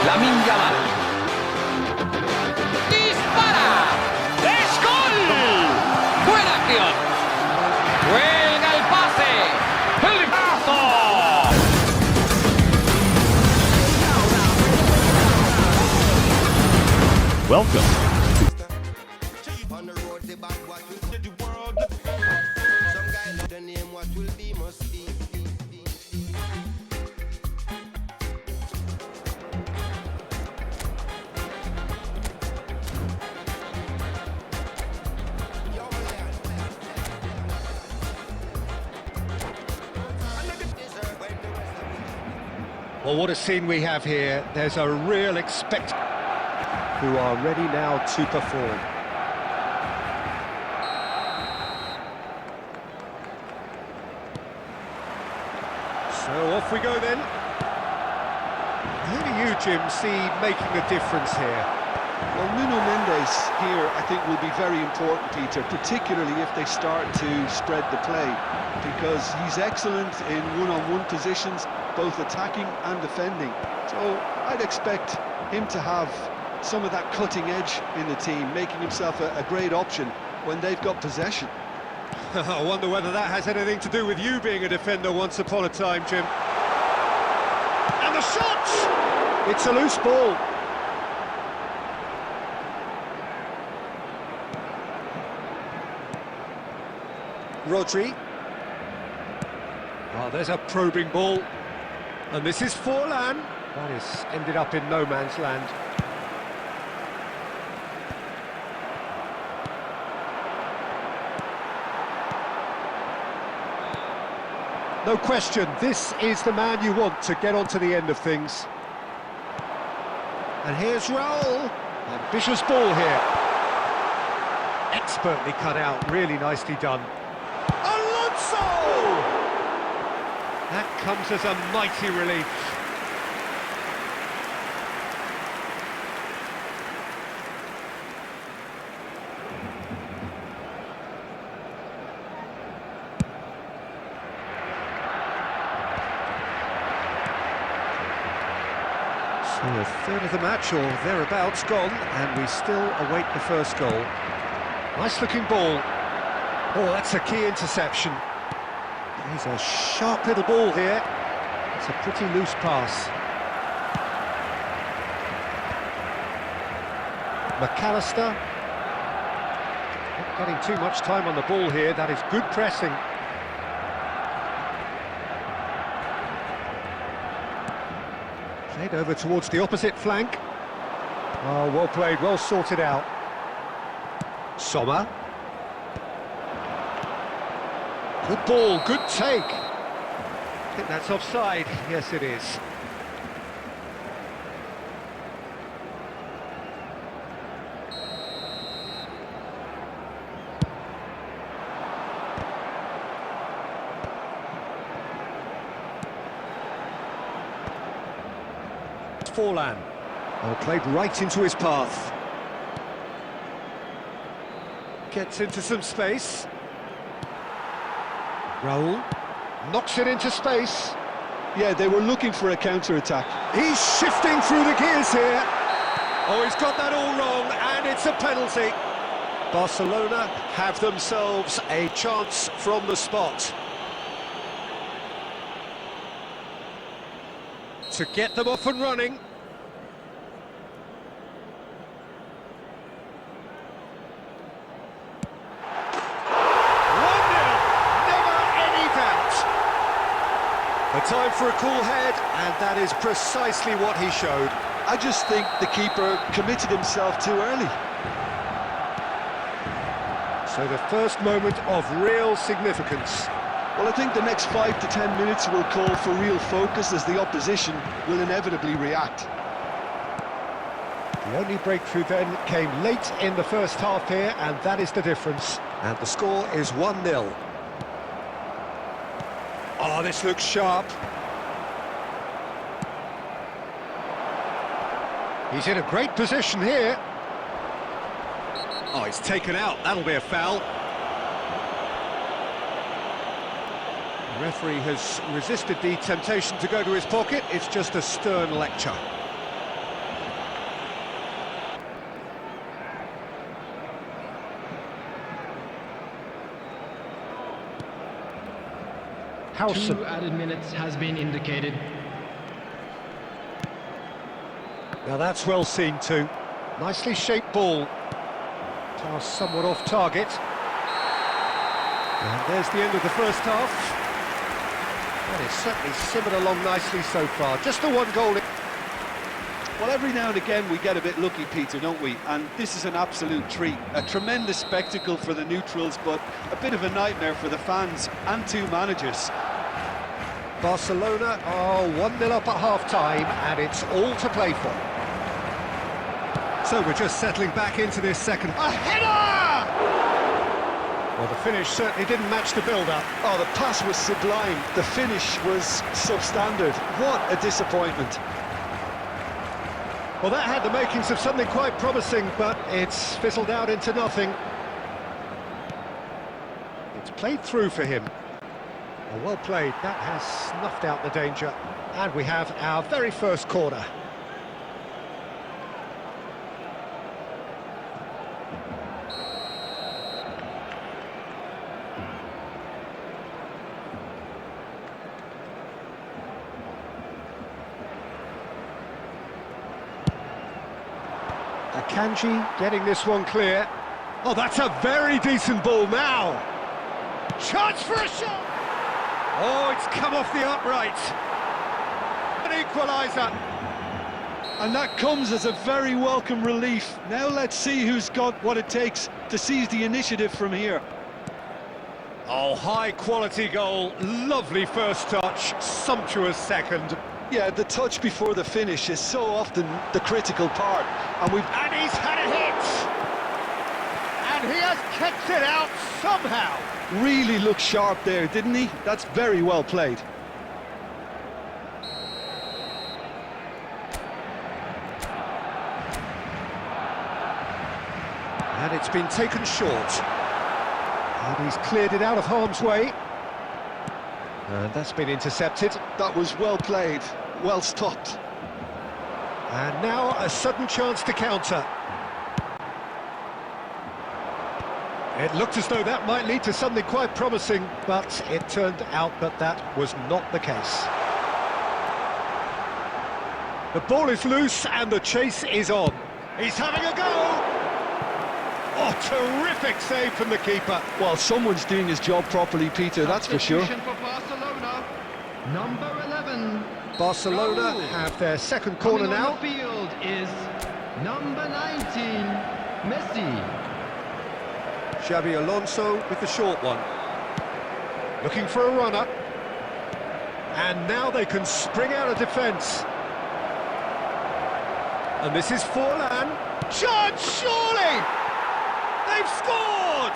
Lamine Yamal. ¡Dispara! ¡Es gol! ¡Buena acción! ¡Juega el pase! ¡El paso! Welcome. Well, what a scene we have here. There's a real who are ready now to perform. So off we go then. Who do you, Jim, see making a difference here? Well, Nuno Mendes here, I think, will be very important, Peter, particularly if they start to spread the play, because he's excellent in one-on-one positions, both attacking and defending. So I'd expect him to have some of that cutting edge in the team, making himself a great option when they've got possession. I wonder whether that has anything to do with you being a defender once upon a time, Jim. And the shot! It's a loose ball. Rodri. Oh, there's a probing ball. And this is Forlan. That has ended up in no man's land. No question, this is the man you want to get onto the end of things. And here's Raul. Ambitious ball here. Expertly cut out, really nicely done. Alonso! That comes as a mighty relief. So a third of the match, or thereabouts, gone, and we still await the first goal. Nice looking ball. Oh, that's a key interception. He's a sharp little ball here. It's a pretty loose pass. McAllister. Not getting too much time on the ball here. That is good pressing. Played over towards the opposite flank. Oh, well played, well sorted out. Sommer. Good ball, good take. I think that's offside. Yes, it is. Forlan. Oh, played right into his path. Gets into some space. Raul knocks it into space. Yeah, they were looking for a counter-attack. He's shifting through the gears here. Oh, he's got that all wrong, and it's a penalty. Barcelona have themselves a chance from the spot to get them off and running. A time for a cool head, and that is precisely what he showed. I just think the keeper committed himself too early. So the first moment of real significance. Well, I think the next 5 to 10 minutes will call for real focus, as the opposition will inevitably react. The only breakthrough then came late in the first half here, and that is the difference. And the score is 1-0. Oh, this looks sharp. He's in a great position here. Oh, he's taken out. That'll be a foul. The referee has resisted the temptation to go to his pocket. It's just a stern lecture. Howson. 2 added minutes has been indicated. Now that's well seen too. Nicely shaped ball. Toss somewhat off target. And there's the end of the first half. That is certainly simmered along nicely so far. Just the one goal. Well, every now and again we get a bit lucky, Peter, don't we? And this is an absolute treat. A tremendous spectacle for the neutrals, but a bit of a nightmare for the fans and 2 managers. Barcelona are 1-0 up at half-time, and it's all to play for. So we're just settling back into this second. A header! Well, the finish certainly didn't match the build-up. Oh, the pass was sublime. The finish was substandard. What a disappointment. Well, that had the makings of something quite promising, but it's fizzled out into nothing. It's played through for him. Well played. That has snuffed out the danger. And we have our very first corner. Akanji getting this one clear. Oh, that's a very decent ball now. Chance for a shot! Oh, it's come off the upright. An equaliser. And that comes as a very welcome relief. Now let's see who's got what it takes to seize the initiative from here. Oh, high-quality goal. Lovely first touch. Sumptuous second. Yeah, the touch before the finish is so often the critical part. And he's had a hit! And he has kicked it out somehow! Really looked sharp there, didn't he? That's very well played. And it's been taken short. And he's cleared it out of harm's way. And that's been intercepted. That was well played, well stopped. And now a sudden chance to counter. It looked as though that might lead to something quite promising, but it turned out that that was not the case. The ball is loose and the chase is on. He's having a go! Oh, terrific save from the keeper. Well, someone's doing his job properly, Peter, that's for sure. For Barcelona, number 11. Barcelona have their second corner Coming now. on the field is number 19, Messi. Xabi Alonso with the short one. Looking for a runner. And now they can spring out of defence. And this is Forlan. Chance, surely! They've scored!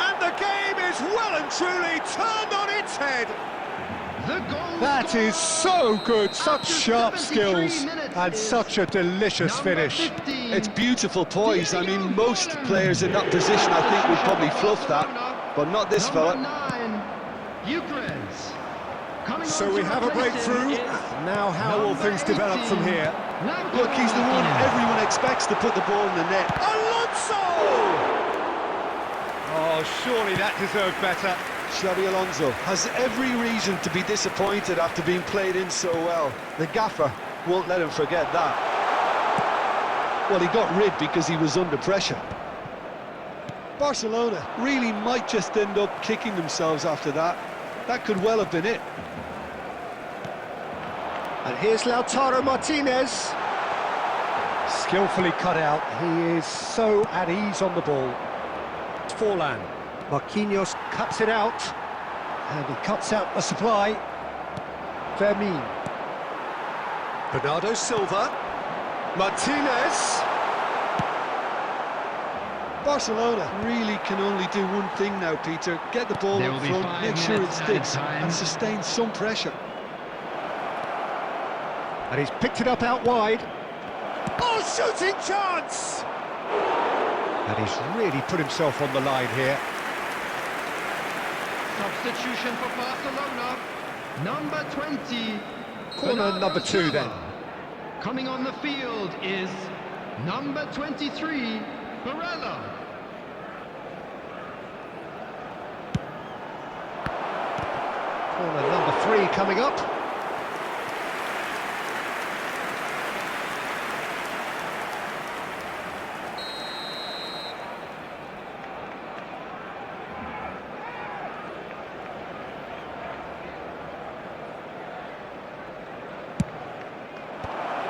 And the game is well and truly turned on its head. That is so good, such sharp skills and such a delicious finish. It's beautiful poise. I mean, most players in that position, I think, would probably fluff that, but not this fella. So we have a breakthrough. Now how will things develop from here? Look, he's the one everyone expects to put the ball in the net. Alonso! Oh, surely that deserved better. Xabi Alonso has every reason to be disappointed after being played in so well. The gaffer won't let him forget that. Well, he got rid because he was under pressure. Barcelona really might just end up kicking themselves after that. That could well have been it. And here's Lautaro Martinez. Skillfully cut out. He is so at ease on the ball. It's Forlan. Marquinhos cuts it out. And he cuts out the supply. Fermin. Bernardo Silva. Martinez. Barcelona really can only do one thing now, Peter. Get the ball up front, make sure it sticks, and sustain some pressure. And he's picked it up out wide. Oh, shooting chance! And he's really put himself on the line here. Substitution for Barcelona, number 20. Corner number 2 then. Coming on the field is number 23, Barella. Corner number 3 coming up.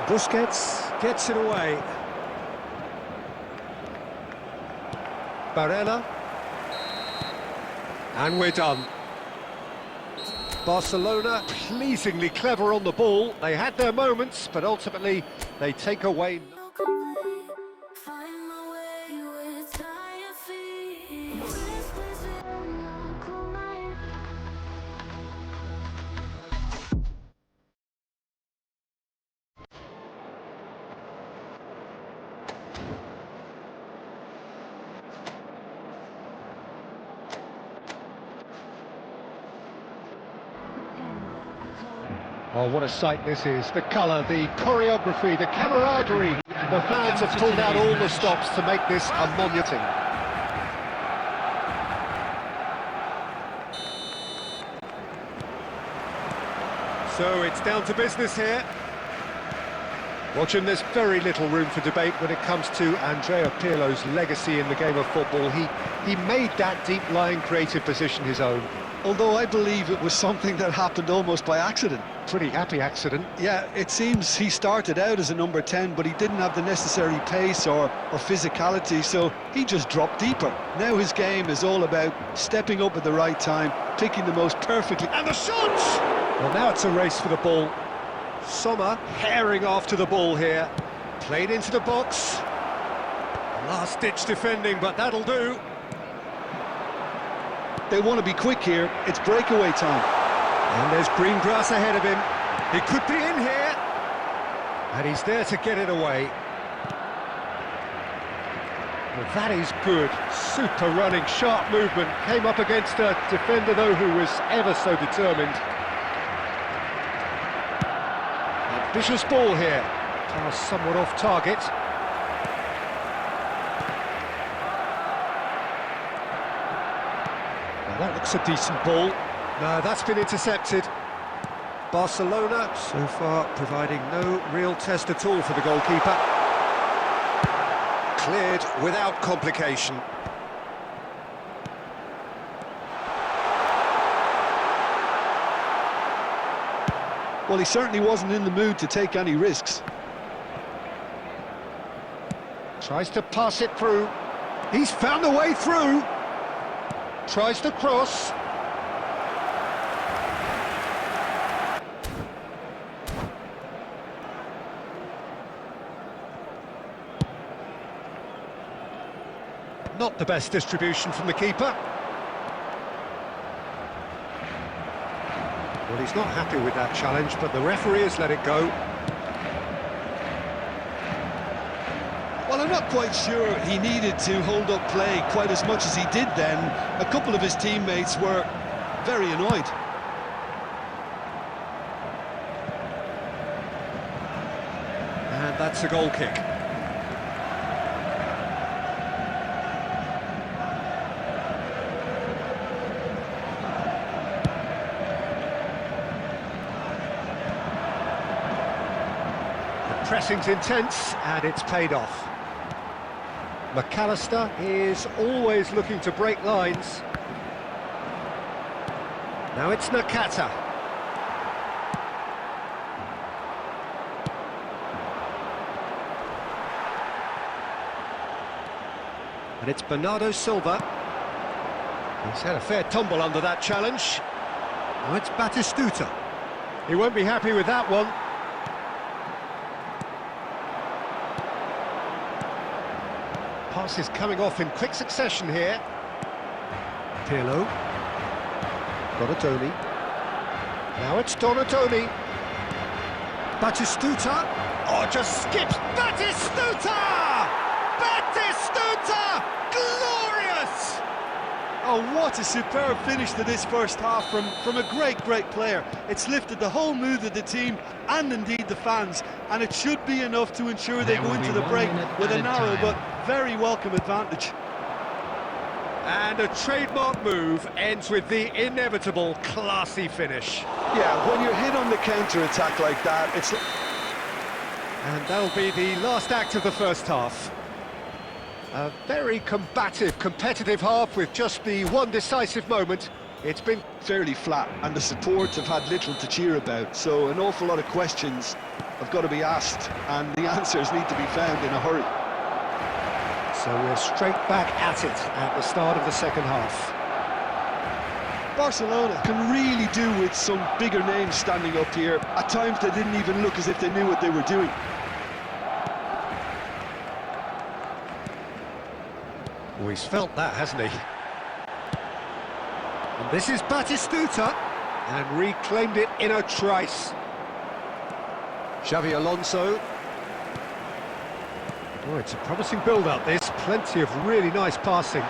Busquets gets it away. Barella. And we're done. Barcelona pleasingly clever on the ball. They had their moments, but ultimately they take away. Oh, what a sight this is. The colour, the choreography, the camaraderie. The fans have pulled out all the stops to make this a monument. So it's down to business here. Watching, there's very little room for debate when it comes to Andrea Pirlo's legacy in the game of football. He made that deep-lying creative position his own. Although I believe it was something that happened almost by accident. Pretty happy accident. Yeah, it seems he started out as a number 10, but he didn't have the necessary pace or physicality, so he just dropped deeper. Now his game is all about stepping up at the right time, picking the most perfectly... And the shot! Well, now it's a race for the ball. Sommer herring after the ball here. Played into the box. Last-ditch defending, but that'll do. They want to be quick here. It's breakaway time. And there's green grass ahead of him. He could be in here. And he's there to get it away. Well, that is good. Super running, sharp movement. Came up against a defender, though, who was ever so determined. Ambitious ball here. Pass somewhat off target. Now that looks a decent ball. No, that's been intercepted. Barcelona so far providing no real test at all for the goalkeeper. Cleared without complication. Well, he certainly wasn't in the mood to take any risks. Tries to pass it through. He's found a way through. Tries to cross. Not the best distribution from the keeper. Well, he's not happy with that challenge, but the referee has let it go. Well, I'm not quite sure he needed to hold up play quite as much as he did then. A couple of his teammates were very annoyed. And that's a goal kick. Pressing's intense, and it's paid off. McAllister is always looking to break lines. Now it's Nakata. And it's Bernardo Silva. He's had a fair tumble under that challenge. Now it's Batistuta. He won't be happy with that one. Passes coming off in quick succession here. Pirlo. Donatoni. Now it's Donatoni. Batistuta. Oh, just skips. Batistuta! Batistuta! Glorious! Oh, what a superb finish to this first half from a great player. It's lifted the whole mood of the team and indeed the fans, and it should be enough to ensure they go into the break with a narrow but very welcome advantage. And a trademark move ends with the inevitable classy finish. Yeah, when you're hit on the counter-attack like that, it's... And that'll be the last act of the first half. A very combative, competitive half with just the one decisive moment. It's been fairly flat, and the supports have had little to cheer about, so an awful lot of questions have got to be asked, and the answers need to be found in a hurry. So we're straight back at it at the start of the second half. Barcelona can really do with some bigger names standing up here. At times they didn't even look as if they knew what they were doing. Oh, he's felt that, hasn't he? And this is Batistuta, and reclaimed it in a trice. Xavi Alonso. Oh, it's a promising build-up, this. Plenty of really nice passing.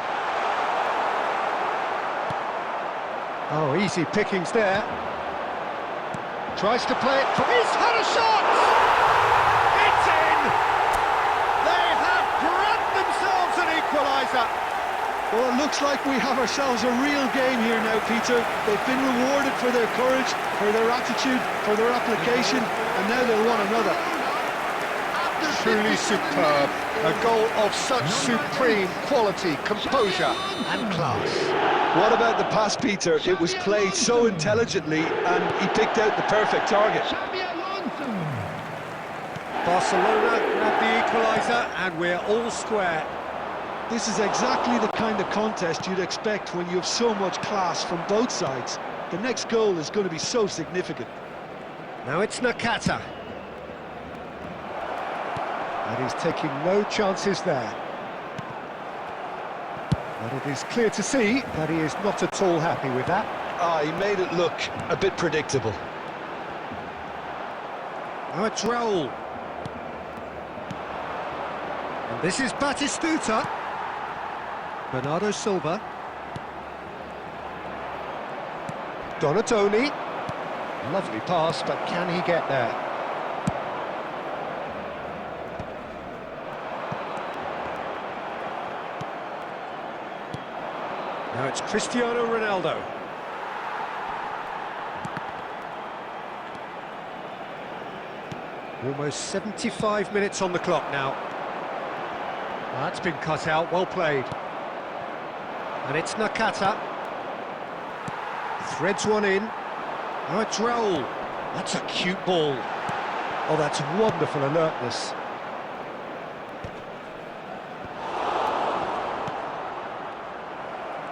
Oh, easy pickings there. Tries to play it. He's had a shot! It's in! They have grabbed themselves an equaliser. Well, it looks like we have ourselves a real game here now, Peter. They've been rewarded for their courage, for their attitude, for their application, and now they'll want another. Truly superb. A goal of such supreme quality, composure and class. What about the pass, Peter? It was played so intelligently, and he picked out the perfect target. Barcelona grab the equaliser, and we're all square. This is exactly the kind of contest you'd expect when you have so much class from both sides. The next goal is going to be so significant. Now it's Nakata. And he's taking no chances there. But it is clear to see that he is not at all happy with that. He made it look a bit predictable. Now it's Raul. And this is Batistuta. Bernardo Silva. Donatoni. Lovely pass, but can he get there? Now it's Cristiano Ronaldo. Almost 75 minutes on the clock now. That's been cut out, well played. And it's Nakata. Threads one in. Now it's Raul. That's a cute ball. Oh, that's wonderful alertness.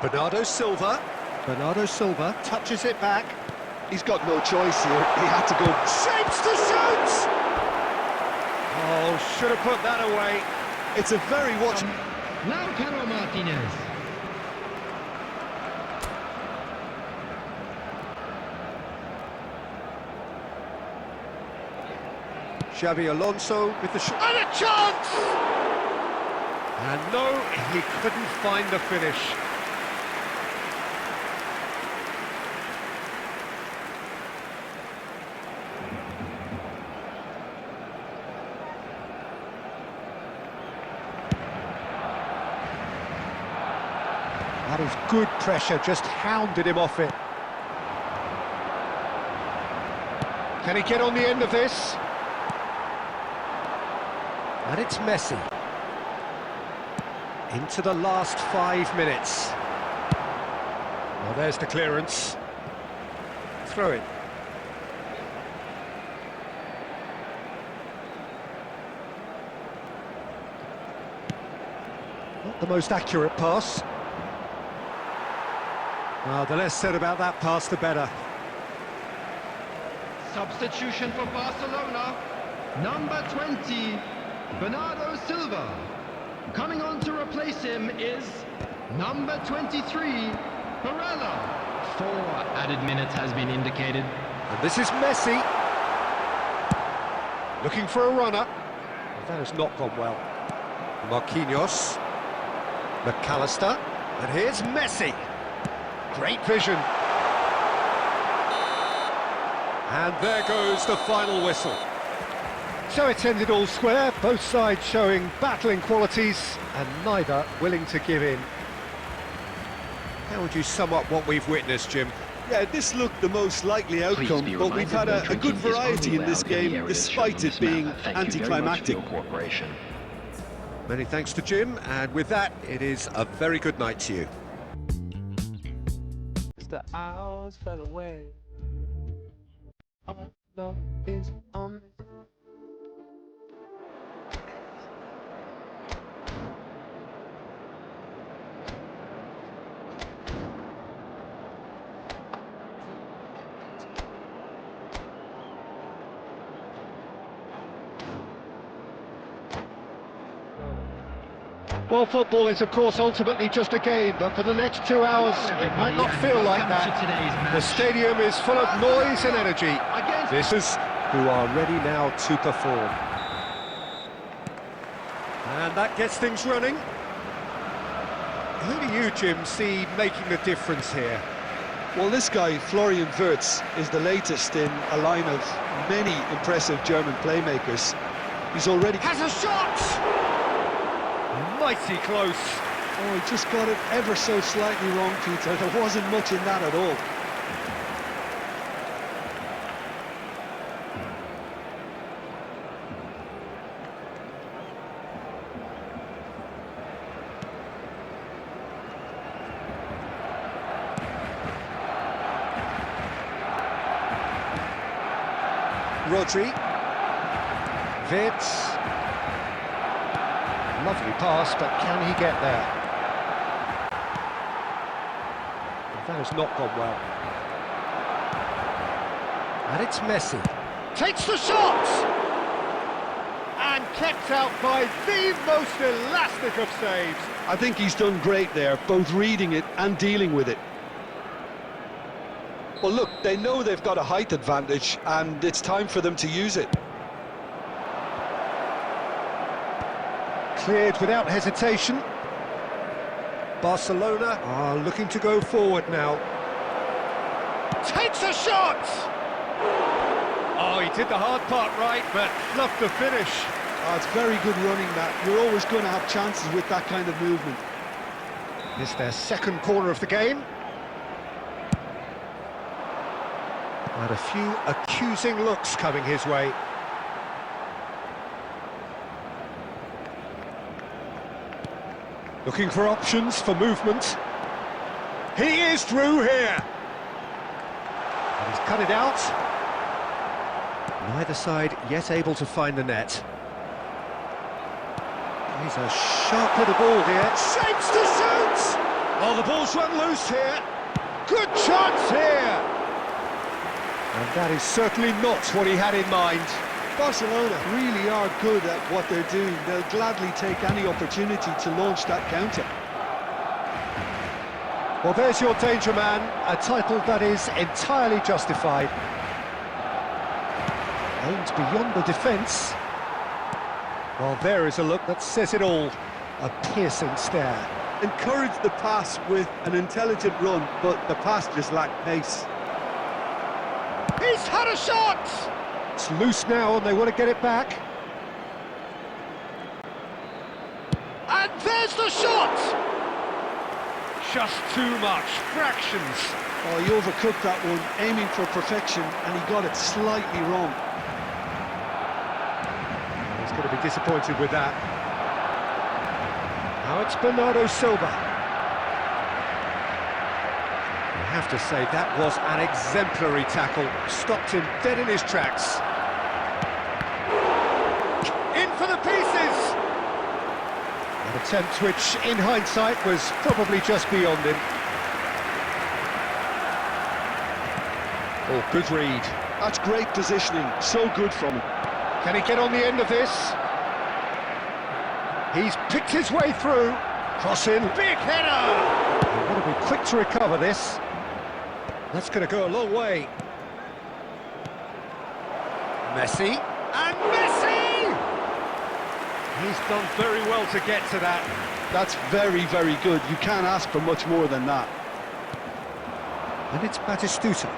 Bernardo Silva. Bernardo Silva touches it back. He's got no choice here. He had to go. Shapes to shoot! Oh, should have put that away. It's a very watch. Lautaro Martinez. Xavi Alonso with the shot. And a chance! And no, he couldn't find the finish. That is good pressure, just hounded him off it. Can he get on the end of this? And it's Messi. Into the last 5 minutes. Well, there's the clearance. Throw it. Not the most accurate pass. Well, the less said about that pass, the better. Substitution for Barcelona. Number 20, Bernardo Silva. Coming on to replace him is number 23, Barella. 4 added minutes has been indicated. And this is Messi. Looking for a runner. Well, that has not gone well. Marquinhos. McAllister. And here's Messi. Great vision. And there goes the final whistle. So it's ended all square, both sides showing battling qualities and neither willing to give in. How would you sum up what we've witnessed, Jim? Yeah, this looked the most likely outcome, but we've had a good variety in this game, despite it being anticlimactic. Many thanks to Jim, and with that, it is a very good night to you. The hours fell away. All love is on. Well, football is, of course, ultimately just a game, but for the next 2 hours, it might not feel like that. The stadium is full of noise and energy. This is who are ready now to perform. And that gets things running. Who do you, Jim, see making the difference here? Well, this guy, Florian Wirtz, is the latest in a line of many impressive German playmakers. He's already... Has a shot! Mighty close. Oh, he just got it ever so slightly wrong, Peter. There wasn't much in that at all. Rodri. Wirtz. Lovely pass, but can he get there? That has not gone well. And it's Messi. Takes the shot! And kept out by the most elastic of saves. I think he's done great there, both reading it and dealing with it. Well, look, they know they've got a height advantage, and it's time for them to use it. Cleared without hesitation. Barcelona are looking to go forward now. Takes a shot! Oh, he did the hard part right, but fluffed the finish. Oh, it's very good running, that. You're always going to have chances with that kind of movement. It's their second corner of the game. And a few accusing looks coming his way. Looking for options for movement. He is through here. And he's cut it out. Neither side yet able to find the net. He's a sharp little ball here. Shapes to shoot! Oh, the ball's run loose here. Good chance here. And that is certainly not what he had in mind. Barcelona really are good at what they're doing. They'll gladly take any opportunity to launch that counter. Well, there's your danger man, a title that is entirely justified. Aimed beyond the defence. Well, there is a look that says it all. A piercing stare. Encouraged the pass with an intelligent run, but the pass just lacked pace. He's had a shot! It's loose now and they want to get it back. And there's the shot! Just too much, fractions. Oh, he overcooked that one, aiming for perfection, and he got it slightly wrong. He's going to be disappointed with that. Now it's Bernardo Silva. I have to say, that was an exemplary tackle. Stopped him dead in his tracks. In for the pieces! An attempt which, in hindsight, was probably just beyond him. Oh, good read. That's great positioning, so good from him. Can he get on the end of this? He's picked his way through. Crossing, big header! He's got to be quick to recover this. That's going to go a long way. Messi, and Messi! He's done very well to get to that. That's very, very good. You can't ask for much more than that. And it's Batistuta.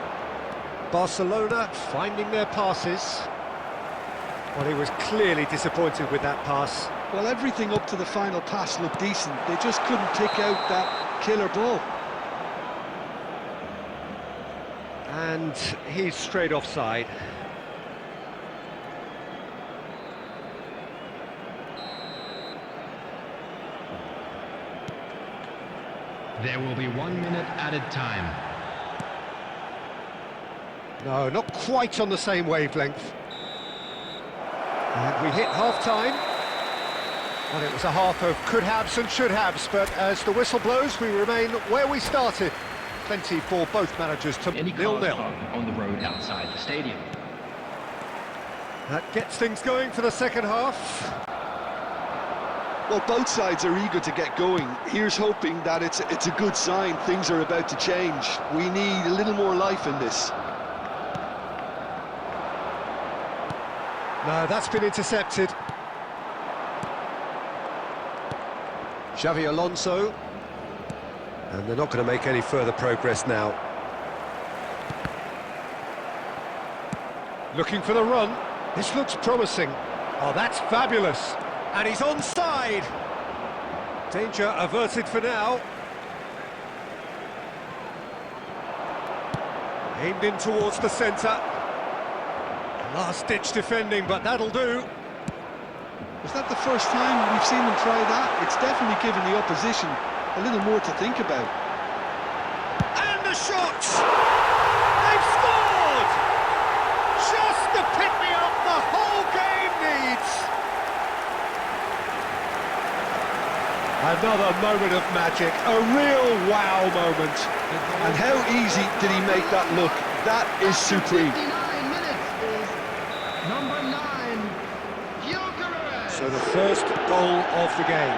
Barcelona finding their passes. Well, he was clearly disappointed with that pass. Well, everything up to the final pass looked decent. They just couldn't pick out that killer ball. and he's straight offside. There will be 1 minute added time. No, not quite on the same wavelength. And we hit half-time. Well, it was a half of could-haves and should-haves, but as the whistle blows, we remain where we started. Plenty for both managers to Any 0-0. on the road outside the stadium. That gets things going for the second half. Well, both sides are eager to get going. Here's hoping that it's a good sign. Things are about to change. We need a little more life in this. No, that's been intercepted. Xavi Alonso. And they're not going to make any further progress now. Looking for the run. This looks promising. Oh, that's fabulous. And he's onside. Danger averted for now. Aimed in towards the centre. Last-ditch defending, but that'll do. Is that the first time we've seen them try that? It's definitely given the opposition a little more to think about. And the shot! They've scored! Just the pick-me-up the whole game needs. Another moment of magic, a real wow moment. And how easy did he make that look? That is supreme. 59 minutes is number 9, Gyökeres. So the first goal of the game.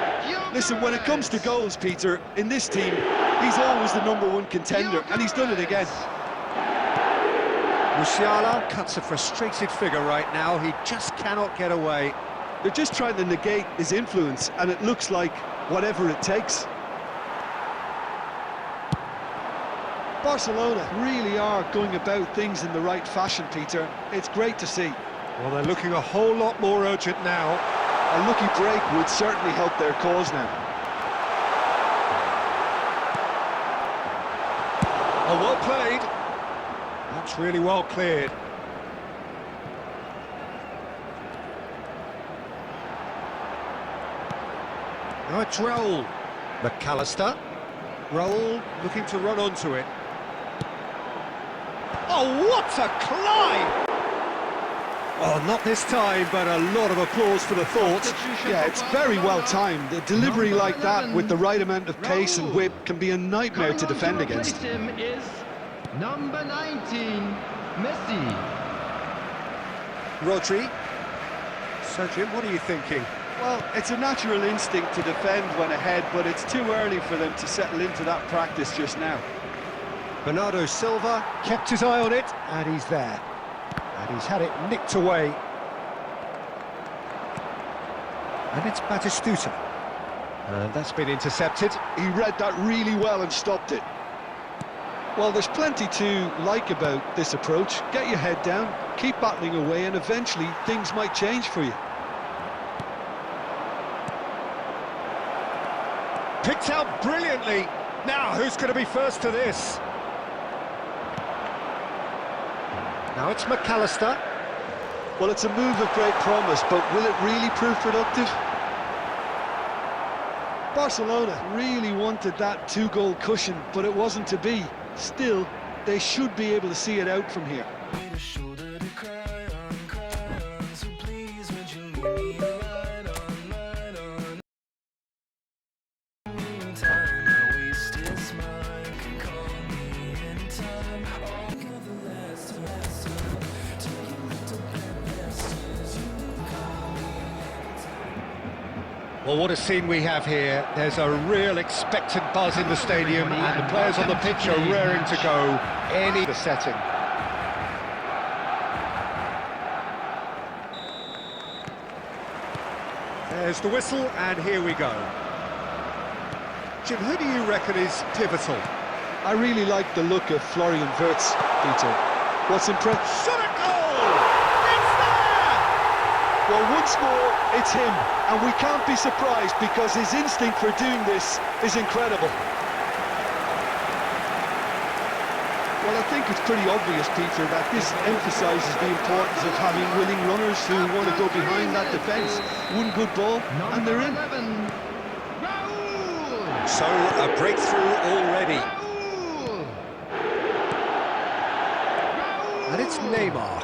Listen, when it comes to goals, Peter, in this team, he's always the #1 contender, and he's done it again. Musiala cuts a frustrated figure right now, he just cannot get away. They're just trying to negate his influence, and it looks like whatever it takes. Barcelona really are going about things in the right fashion, Peter. It's great to see. Well, they're looking a whole lot more urgent now. A lucky break would certainly help their cause now. Oh, well played. That's really well cleared. Now it's Raul. McAllister. Raul looking to run onto it. Oh, what a climb! Oh, not this time, but a lot of applause for the thought. Yeah, it's very well timed. A delivery like that with the right amount of pace and whip can be a nightmare to defend against. Him is number 19, Messi. Rodri. So, Jim, what are you thinking? Well, it's a natural instinct to defend when ahead, but it's too early for them to settle into that practice just now. Bernardo Silva kept his eye on it, and he's there. And he's had it nicked away. And it's Batistuta. And that's been intercepted. He read that really well and stopped it. Well, there's plenty to like about this approach. Get your head down, keep battling away, and eventually things might change for you. Picked out brilliantly. Now, who's going to be first to this? Now it's McAllister. Well, it's a move of great promise, but will it really prove productive? Barcelona really wanted that 2-goal cushion, but it wasn't to be. Still, they should be able to see it out from here. Well, what a scene we have here. There's a real expectant buzz in the stadium, and the players on the pitch are raring to go any the setting. There's the whistle, and here we go. Jim, who do you reckon is pivotal? I really like the look of Florian Wirtz, Peter. What's impressive? Shot a goal! It's there! Well, once more, it's him, and we can't be surprised because his instinct for doing this is incredible. Well, I think it's pretty obvious, Peter, that this emphasises the importance of having willing runners who want to go behind that defence. One good ball, and they're in. 11, Raul! So, a breakthrough already. Raul! And it's Neymar.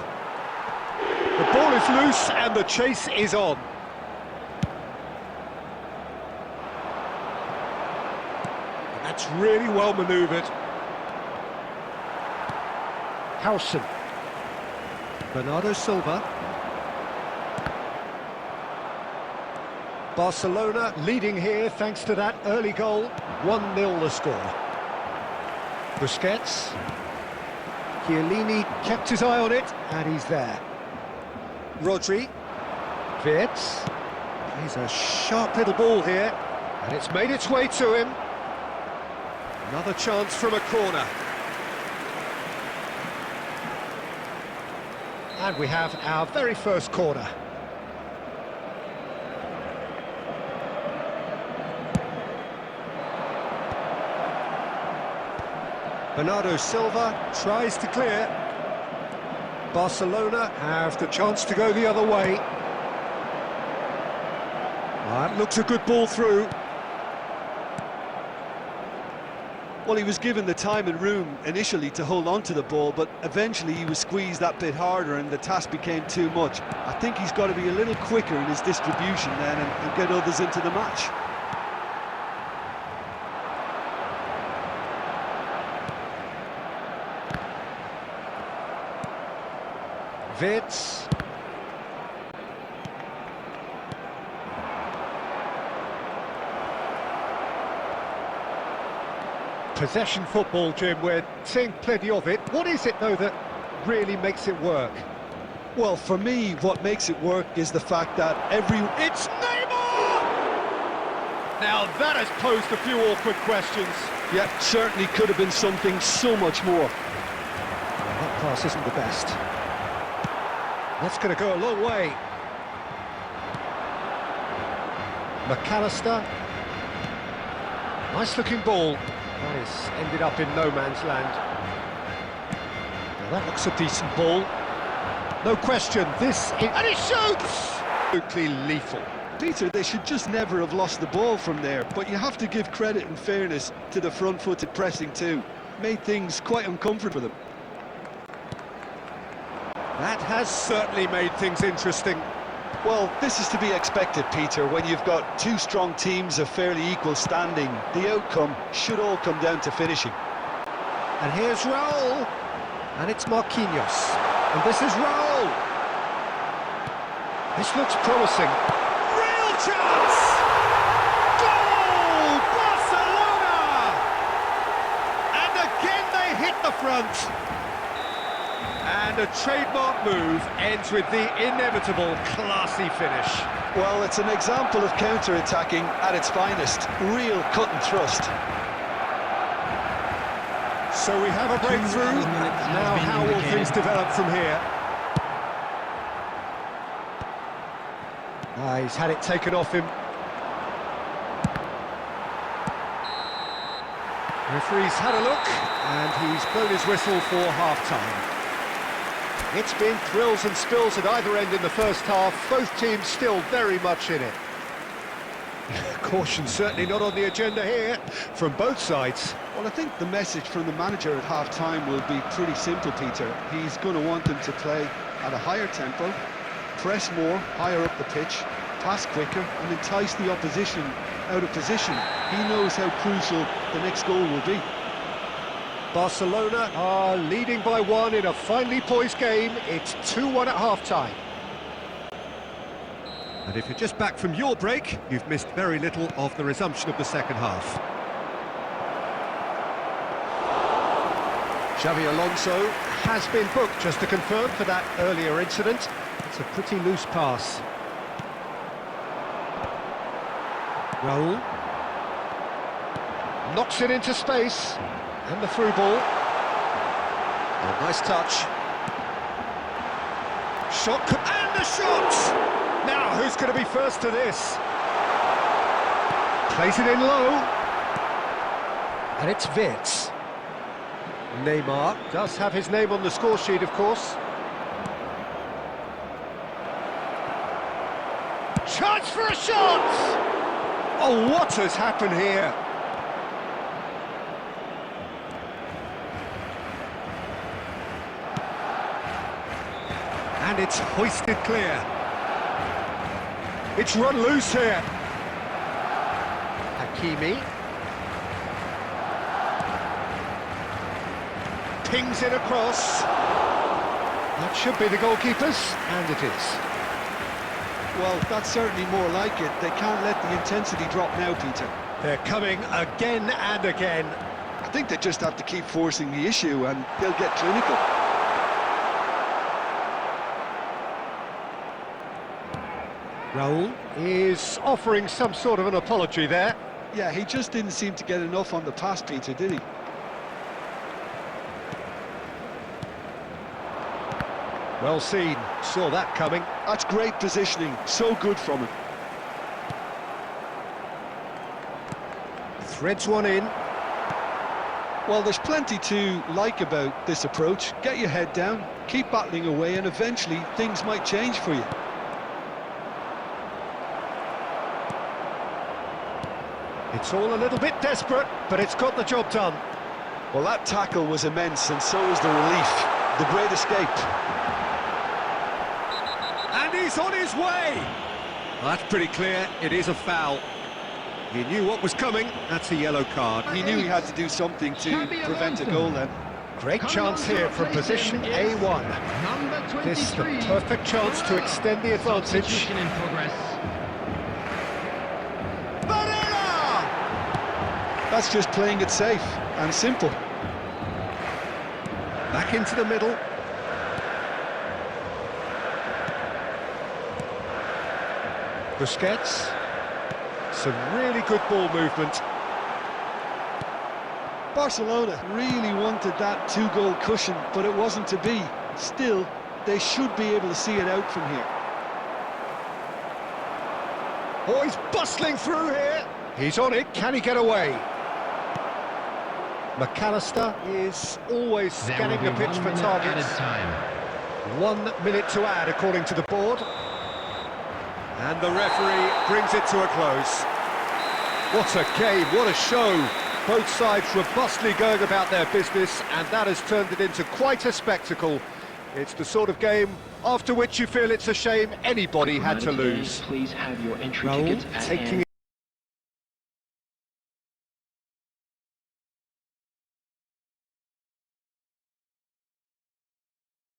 The ball is loose and the chase is on. And that's really well manoeuvred. Howson. Bernardo Silva. Barcelona leading here thanks to that early goal. 1-0 the score. Busquets. Chiellini kept his eye on it, and he's there. Rodri. Wirtz. He's a sharp little ball here, and it's made its way to him. Another chance from a corner. And we have our very first corner. Bernardo Silva tries to clear. Barcelona have the chance to go the other way. That looks a good ball through. Well, he was given the time and room initially to hold on to the ball, but eventually he was squeezed that bit harder and the task became too much. I think he's got to be a little quicker in his distribution then and get others into the match. Wirtz. Possession football, Jim, we're seeing plenty of it. What is it, though, that really makes it work? Well, for me, what makes it work is the fact that It's Neymar! Now that has posed a few awkward questions. Yeah, certainly could have been something so much more. Well, that pass isn't the best. That's going to go a long way. McAllister. Nice-looking ball. That has ended up in no man's land. Now that looks a decent ball. No question, and he shoots! Absolutely lethal. Peter, they should just never have lost the ball from there, but you have to give credit and fairness to the front-footed pressing too. Made things quite uncomfortable for them. That has certainly made things interesting. Well, this is to be expected, Peter, when you've got two strong teams of fairly equal standing. The outcome should all come down to finishing. And here's Raul. And it's Marquinhos. And this is Raul. This looks promising. Real chance! Goal! Barcelona! And again they hit the front. And a trademark move ends with the inevitable classy finish. Well, it's an example of counter-attacking at its finest. Real cut and thrust. So we have a breakthrough. Now how will things develop from here? He's had it taken off him. The referee's had a look, and he's blown his whistle for half-time. It's been thrills and spills at either end in the first half, both teams still very much in it. Caution certainly not on the agenda here, from both sides. Well, I think the message from the manager at half-time will be pretty simple, Peter. He's going to want them to play at a higher tempo, press more, higher up the pitch, pass quicker, and entice the opposition out of position. He knows how crucial the next goal will be. Barcelona are leading by 1 in a finely poised game. It's 2-1 at half-time. And if you're just back from your break, you've missed very little of the resumption of the second half. Xavi Alonso has been booked, just to confirm, for that earlier incident. It's a pretty loose pass. Raul knocks it into space. And the through ball. Oh, nice touch. Shot, and the shot! Now, who's going to be first to this? Plays it in low. And it's Wirtz. Neymar does have his name on the score sheet, of course. Chance for a shot! Oh, what has happened here? And it's hoisted clear. It's run loose here. Hakimi. Pings it across. That should be the goalkeeper's, and it is. Well, that's certainly more like it. They can't let the intensity drop now, Peter. They're coming again and again. I think they just have to keep forcing the issue and they'll get clinical. Raul is offering some sort of an apology there. Yeah, he just didn't seem to get enough on the pass, Peter, did he? Well seen, saw that coming. That's great positioning, so good from him. Threads one in. Well, there's plenty to like about this approach. Get your head down, keep battling away, and eventually things might change for you. It's all a little bit desperate, but it's got the job done. Well, that tackle was immense, and so was the relief. The great escape. And he's on his way! That's pretty clear, it is a foul. He knew what was coming, that's a yellow card. He knew he had to do something to prevent a goal then. Great chance here from position A1. This is the perfect chance to extend the advantage. In progress. That's just playing it safe and simple. Back into the middle. Busquets. Some really good ball movement. Barcelona really wanted that two-goal cushion, but it wasn't to be. Still, they should be able to see it out from here. Oh, he's bustling through here. He's on it, can he get away? McAllister is always scanning the pitch for targets. 1 minute to add, according to the board. And the referee brings it to a close. What a game, what a show. Both sides robustly going about their business, and that has turned it into quite a spectacle. It's the sort of game after which you feel it's a shame anybody had to lose. Please have your entry Raul tickets at taking hand.